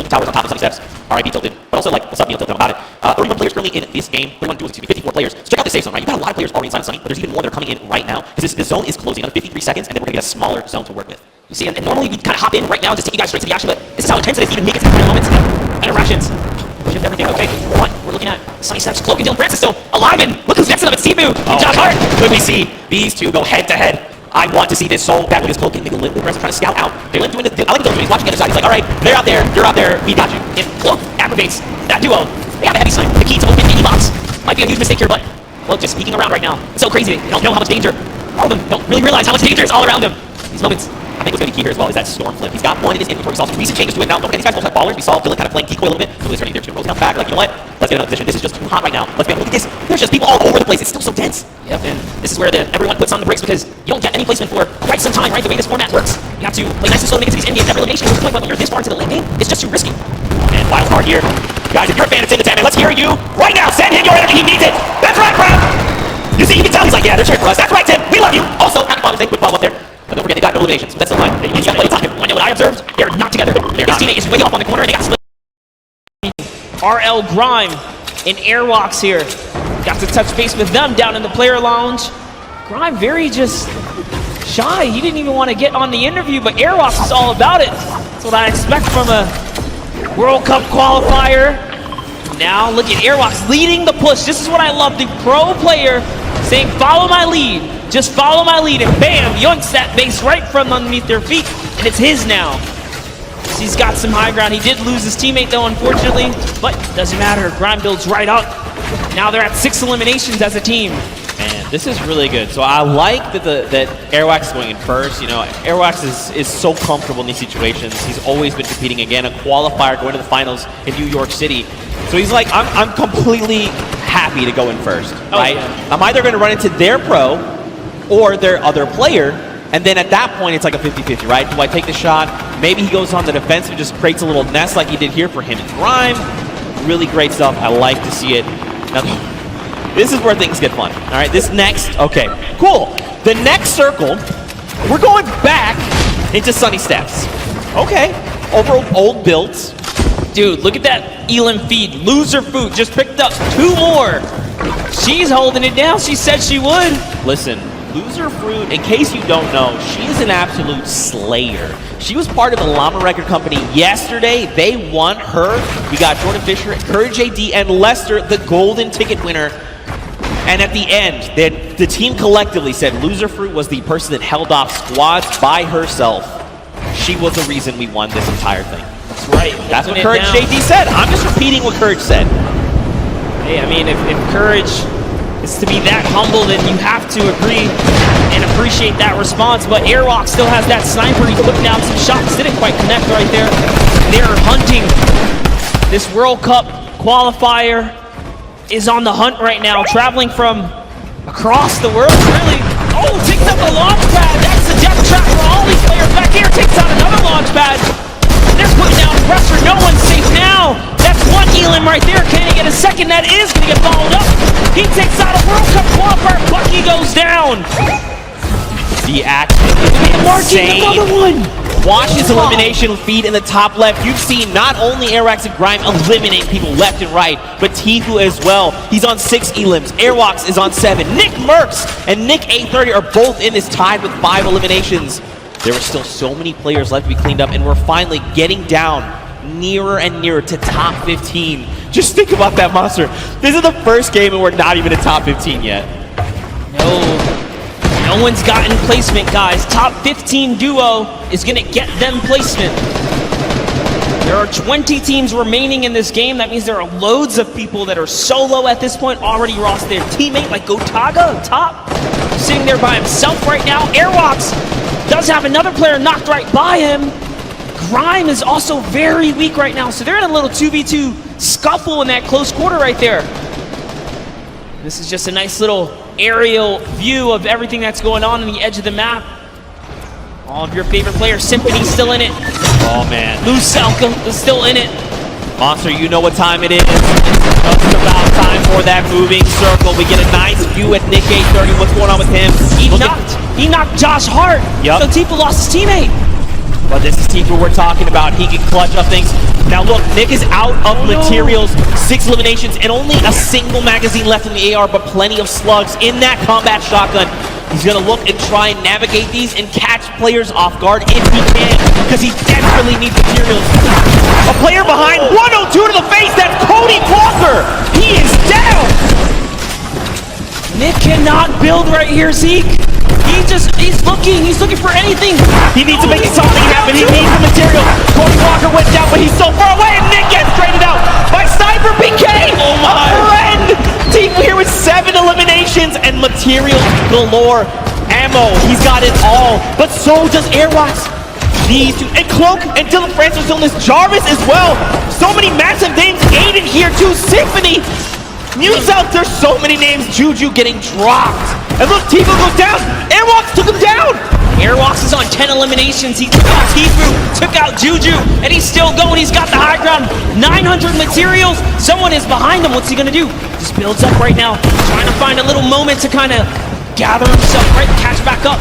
Tilted Towers on top of Sunny Steps. RIP Tilted. But also, like, what's up, Neil Tilted? About it. 31 players currently in this game. 31 duels, 54 players. So check out the safe zone, right? You've got a lot of players already inside Sunny, but there's even more that are coming in right now. Because this zone is closing on 53 seconds, and then we're going to get a smaller zone to work with. You see, and normally we kind of hop in right now and just take you guys straight to the action, but this is how intense it is, even make it to the moments. Interactions. Shift everything. Okay, one. We're looking at Sunny Steps, Cloak, and Dylan Brance is still alive, and look who's next to them. It's Tfue and Josh Hart. Could we see these two go head to head? I want to see this so bad with his Cloak and Dylan Brance trying to scout out. Dylan doing the, I like Dylan, he's watching the other side. He's like, all right, they're out there, you're out there, we got you. If Cloak aggravates that duo, they have a heavy snipe. The key to open any box. Might be a huge mistake here, but Cloak just sneaking around right now. It's so crazy. They don't know how much danger. All of them don't really realize how much danger is all around them. These moments. I think what's going to be key here as well is that Storm Flip. He's got one in his inventory. We saw some recent changes to it now. Don't forget, these guys both have ballers. We saw Dylan kind of playing decoy a little bit. So he's turning their two rolls out the back. Like, you know what? Let's get another position. This is just too hot right now. Let's be able to look at this. There's just people all over the place. It's still so dense. Yep, and this is where everyone puts on the brakes because you don't get any placement for quite some time, right? The way this format works. You have to play nice and slow to make it to these end games. Every elimination is the point, but when you're this far into the late game, it's just too risky. And wild card here. Guys, if you're a fan of Tim the Tan, let's hear you right now. Send him your energy. He needs it. That's right, crowd. You see, you can tell he's like, yeah, they're cheering for us. That's right, Tim. We love you. Also, happy Father's Day. Quick follow up there. But don't forget, they got no eliminations. That's the line. You got plenty of time. I know what I observed. They're not together. His teammate is way off on the corner, and they got split. RL Grime and Airwalks here. Got to touch base with them down in the player lounge. Grime very just shy. He didn't even want to get on the interview, but Airwalks is all about it. That's what I expect from a World Cup qualifier. Now look at Airwalks leading the push. This is what I love. The pro player saying, follow my lead. Just follow my lead, and bam, yoinks that base right from underneath their feet, and it's his now. He's got some high ground. He did lose his teammate, though, unfortunately, but doesn't matter. Grime builds right up. Now they're at 6 eliminations as a team. Man, this is really good. So I like that Airwax is going in first. You know, Airwax is so comfortable in these situations. He's always been competing again, a qualifier going to the finals in New York City. So he's like, I'm completely happy to go in first, right? Yeah. I'm either going to run into their pro or their other player, and then at that point, it's like a 50-50, right? Do I take the shot? Maybe he goes on the defensive and just creates a little nest like he did here for him and Grime. Really great stuff. I like to see it. Now, this is where things get fun, all right? This next, okay, cool. The next circle, we're going back into Sunny Steps. Okay, over old builds. Dude, look at that Elam feed. Loser Food just picked up 2 more. She's holding it down. She said she would. Listen. Loser Fruit, in case you don't know, she is an absolute slayer. She was part of the Llama Record Company yesterday. They won her. We got Jordan Fisher, Courage AD, and Lester, the golden ticket winner. And at the end, the team collectively said Loser Fruit was the person that held off squads by herself. She was the reason we won this entire thing. That's right. That's what Courage AD said. I'm just repeating what Courage said. Hey, I mean, if Courage is to be that humble, then you have to agree and appreciate that response. But Airwalk still has that sniper. He's putting down some shots. Didn't quite connect right there. They're hunting. This World Cup qualifier is on the hunt right now, traveling from across the world, really. Oh, takes up the launch pad. That's the death trap for all these players back here. Takes out another launch pad. They're putting down pressure. No one's safe now. That's one Elam right there. Can he get a second? That is going to get followed up. He takes out a World Cup qualifier. Bucky goes down. The action is insane. Another one. Watch his elimination feed in the top left. You've seen not only Airwax and Grime eliminate people left and right, but Tfue as well. He's on 6 Elams. Airwax is on 7. Nick Merckx and Nick A30 are both in this tied with 5 eliminations. There were still so many players left to be cleaned up, and we're finally getting down nearer and nearer to top 15. Just think about that, Monster. This is the first game and we're not even in top 15 yet. No one's gotten placement, guys. Top 15 duo is gonna get them placement. There are 20 teams remaining in this game. That means there are loads of people that are solo at this point, already lost their teammate, like Gotaga up top, sitting there by himself right now. Airwalks does have another player knocked right by him. Grime is also very weak right now, so they're in a little 2v2 scuffle in that close quarter right there. This is just a nice little aerial view of everything that's going on the edge of the map. All of your favorite players. Symphony's still in it. Oh, man. Lucelka is still in it. Monster, you know what time it is. It's just about time for that moving circle. We get a nice view at Nick A30. What's going on with him? He knocked Josh Hart. Yep. So Tfue lost his teammate. But this is Tifu we're talking about. He can clutch up things. Now look, Nick is out of materials, 6 eliminations, and only a single magazine left in the AR, but plenty of slugs in that combat shotgun. He's gonna look and try and navigate these and catch players off guard if he can, because he desperately needs materials. A player behind, 102 to the face, that's Cody Walker! He is down! Nick cannot build right here, Zeke. He's looking for anything. He needs to make something happen. He needs the material. Cody Walker went down, but he's so far away, and Nick gets traded out by Cypher PK. Oh my! A friend. Tifu here with 7 eliminations and materials galore. Ammo, he's got it all, but so does Airwatch. These two, and Cloak and Dylan Francis on this. Jarvis as well. So many massive names. Aiden here too. Symphony. News out, there's so many names. Juju getting dropped. And look, Tifu goes down. Airwalks took him down. Airwalks is on 10 eliminations. He took out Tifu, took out Juju, and he's still going. He's got the high ground. 900 materials. Someone is behind him. What's he gonna do? Just builds up right now, trying to find a little moment to kind of gather himself, right? Catch back up.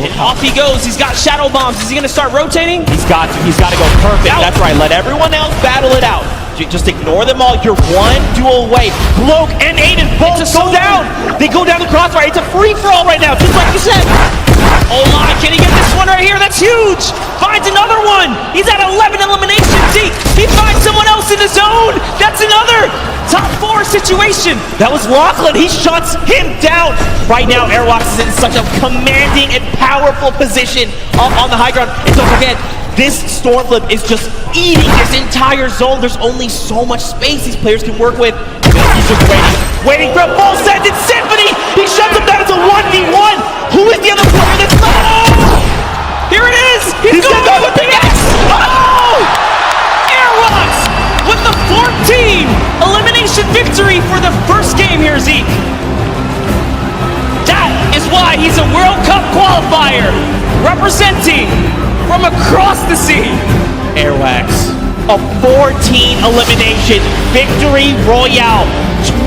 And off he goes. He's got shadow bombs. Is he gonna start rotating? He's got to go perfect. Out. That's right. Let everyone else battle it out. Just ignore them all. You're one duel away. Cloak and Aiden both go down. They go down the crossfire. It's a free-for-all right now, just like you said. Oh my, can he get this one right here? That's huge. Finds another one. He's at 11 eliminations. He finds someone else in the zone. That's another top 4 situation. That was Lachlan. He shuts him down. Right now, Airwalks is in such a commanding and powerful position up on the high ground. And don't forget, this Stormflip is just eating this entire zone. There's only so much space these players can work with. He's just waiting for a full send. It's Symphony. He shuts him down. It's a 1v1. Who is the other player that's not? Oh! Here it is. He's going with the X. Oh! Airwalks with the 14 elimination victory for the first game here, Zeke. That is why he's a World Cup qualifier, representing from across the sea. Airwax, a 14 elimination victory royale,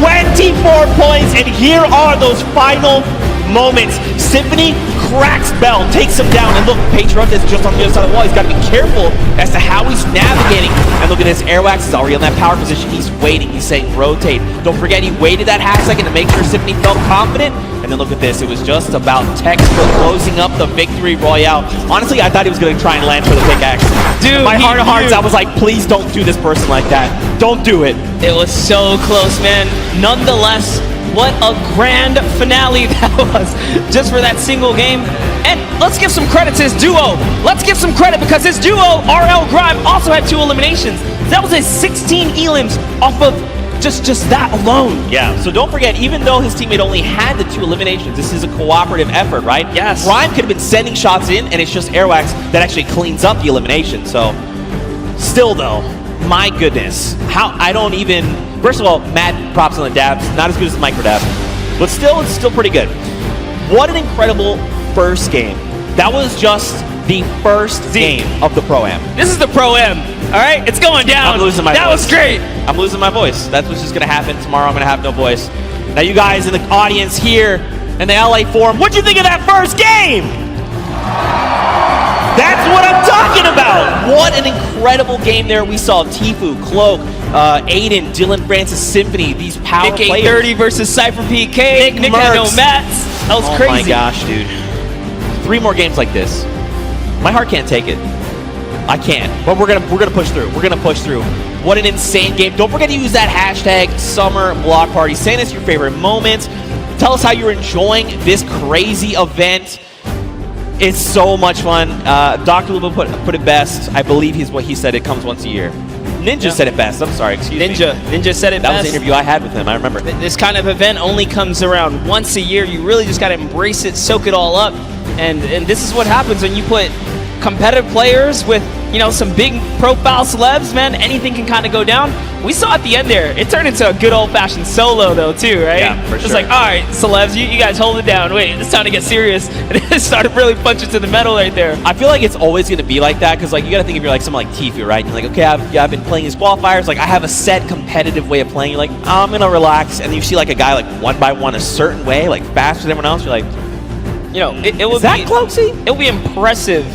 24 points, and here are those final moments. Symphony cracks Bell, takes him down, and look, Patriot is just on the other side of the wall. He's got to be careful as to how he's navigating. And look at this, Airwax is already in that power position. He's waiting, he's saying rotate. Don't forget, he waited that half second to make sure Symphony felt confident. And then look at this, it was just about textbook closing up the victory royale. Honestly, I thought he was going to try and land for the pickaxe. Dude, my heart of hearts, I was like, please don't do this person like that. Don't do it. It was so close, man. Nonetheless, what a grand finale that was just for that single game. And let's give some credit to his duo. Let's give some credit because his duo, RL Grime, also had 2 eliminations. That was his 16 elims off of just that alone. Yeah, so don't forget, even though his teammate only had the 2 eliminations, this is a cooperative effort, right? Yes. Grime could have been sending shots in, and it's just Airwax that actually cleans up the elimination. So, still though, my goodness, I don't even. First of all, mad props on the dabs. Not as good as the micro dab, but still, it's still pretty good. What an incredible first game. That was just the first game of the Pro-Am. This is the Pro-Am, all right? It's going down. I'm losing my That voice. was great. I'm losing my voice. That's what's just going to happen. Tomorrow I'm going to have no voice. Now you guys in the audience here in the LA Forum, what'd you think of that first game? That's what I'm talking about. What an incredible game there. We saw Tifu, Cloak, Aiden, Dylan Francis, Symphony, these power Nick players. 830 versus Cypher PK. Nick had no Mertz. mats. That was crazy. Oh my gosh, dude. 3 more games like this. My heart can't take it. I can't. But we're gonna push through. We're gonna push through. What an insane game. Don't forget to use that hashtag Summer Block Party. Send us your favorite moments. Tell us how you're enjoying this crazy event. It's so much fun. Dr. Luba put it best. I believe he said it comes once a year. Ninja said it best. I'm sorry, excuse me. Ninja said it That best. was the interview I had with him, I remember. This kind of event only comes around once a year. You really just got to embrace it, soak it all up. And this is what happens when you put competitive players with, you know, some big profile celebs, man. Anything can kind of go down. We saw at the end there, it turned into a good old-fashioned solo, though, too, right? Yeah, for It's sure. like, all right, celebs, you guys hold it down. Wait, it's time to get serious. And it started really punching to the metal right there. I feel like it's always going to be like that because, like, you got to think if you're like someone like Tifu, right? You're like, okay, I've been playing these qualifiers. Like, I have a set competitive way of playing. You're like, I'm going to relax. And you see, like, a guy, like, one by one a certain way, like, faster than everyone else. You're like, You know, it would is that be Cloaksy? it would be impressive